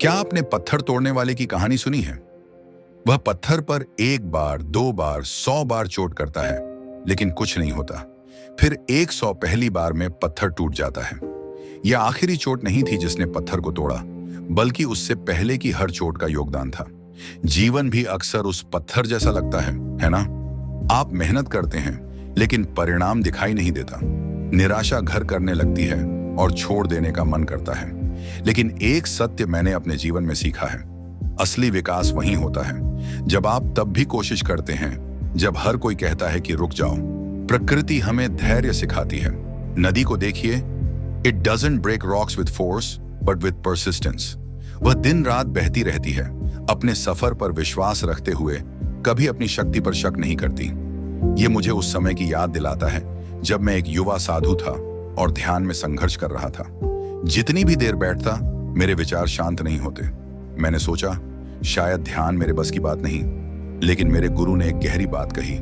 क्या आपने पत्थर तोड़ने वाले की कहानी सुनी है? वह पत्थर पर एक बार, दो बार, 100 बार चोट करता है, लेकिन कुछ नहीं होता। फिर 100 पहली बार में पत्थर टूट जाता है। यह आखिरी चोट नहीं थी जिसने पत्थर को तोड़ा, बल्कि उससे पहले की हर चोट का योगदान था। जीवन भी अक्सर उस पत्थर जैसा लगता है ना? आप मेहनत करते हैं, लेकिन परिणाम दिखाई नहीं देता। निराशा घर करने लगती है और छोड़ देने का मन करता है। लेकिन एक सत्य मैंने अपने जीवन में सीखा है, असली विकास वहीं होता है जब आप तब भी कोशिश करते हैं जब हर कोई कहता है कि रुक जाओ। प्रकृति हमें धैर्य सिखाती है। नदी को देखिए, it doesn't break rocks with force but with persistence. वह दिन रात बहती रहती है, अपने सफर पर विश्वास रखते हुए कभी अपनी शक्ति पर शक नहीं करती। ये मुझे उस समय की याद दिलाता है जब मैं एक युवा साधु था और ध्यान में संघर्ष कर रहा था। जितनी भी देर बैठता, मेरे विचार शांत नहीं होते। मैंने सोचा शायद ध्यान मेरे बस की बात नहीं, लेकिन मेरे गुरु ने एक गहरी बात कही,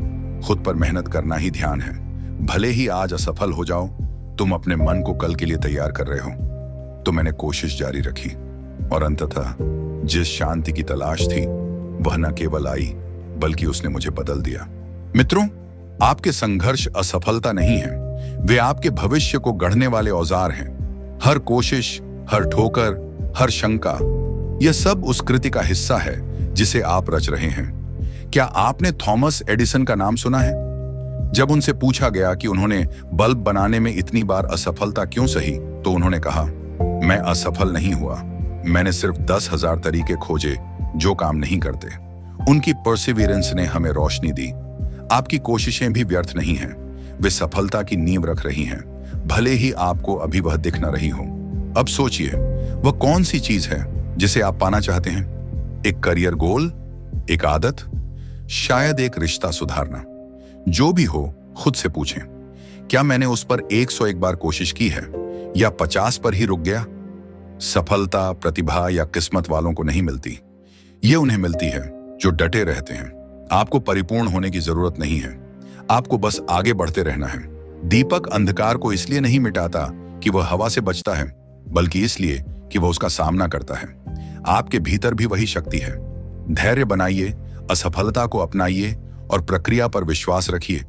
खुद पर मेहनत करना ही ध्यान है। भले ही आज असफल हो जाओ, तुम अपने मन को कल के लिए तैयार कर रहे हो। तो मैंने कोशिश जारी रखी और अंततः जिस शांति की तलाश थी वह न केवल आई, बल्कि उसने मुझे बदल दिया। मित्रों, आपके संघर्ष असफलता नहीं है, वे आपके भविष्य को गढ़ने वाले औजार हैं। हर कोशिश, हर ठोकर, हर शंका, यह सब उस कृति का हिस्सा है जिसे आप रच रहे हैं। क्या आपने थॉमस एडिसन का नाम सुना है? जब उनसे पूछा गया कि उन्होंने बल्ब बनाने में इतनी बार असफलता क्यों सही, तो उन्होंने कहा, मैं असफल नहीं हुआ, मैंने सिर्फ 10,000 तरीके खोजे जो काम नहीं करते। उनकी परसिवियरेंस ने हमें रोशनी दी। आपकी कोशिशें भी व्यर्थ नहीं हैं, वे सफलता की नींव रख रही हैं, भले ही आपको अभी वह दिख न रही हो। अब सोचिए, वह कौन सी चीज है जिसे आप पाना चाहते हैं? एक करियर गोल, एक आदत, शायद एक रिश्ता सुधारना। जो भी हो, खुद से पूछें, क्या मैंने उस पर 101 बार कोशिश की है या 50 पर ही रुक गया? सफलता प्रतिभा या किस्मत वालों को नहीं मिलती, ये उन्हें मिलती है जो डटे रहते हैं। आपको परिपूर्ण होने की जरूरत नहीं है, आपको बस आगे बढ़ते रहना है। दीपक अंधकार को इसलिए नहीं मिटाता कि वह हवा से बचता है, बल्कि इसलिए कि वह उसका सामना करता है। आपके भीतर भी वही शक्ति है। धैर्य बनाइए, असफलता को अपनाइए और प्रक्रिया पर विश्वास रखिए।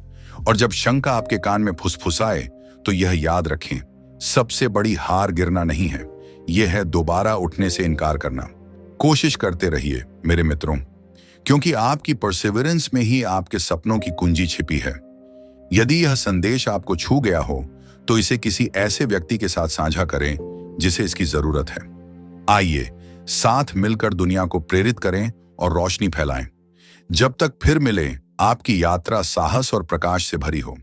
और जब शंका आपके कान में फुसफुसाए, तो यह याद रखें, सबसे बड़ी हार गिरना नहीं है, यह है दोबारा उठने से इनकार करना। कोशिश करते रहिए मेरे मित्रों, क्योंकि आपकी परसिवरेंस में ही आपके सपनों की कुंजी छिपी है। यदि यह संदेश आपको छू गया हो, तो इसे किसी ऐसे व्यक्ति के साथ साझा करें जिसे इसकी जरूरत है। आइए साथ मिलकर दुनिया को प्रेरित करें और रोशनी फैलाएं। जब तक फिर मिलें, आपकी यात्रा साहस और प्रकाश से भरी हो।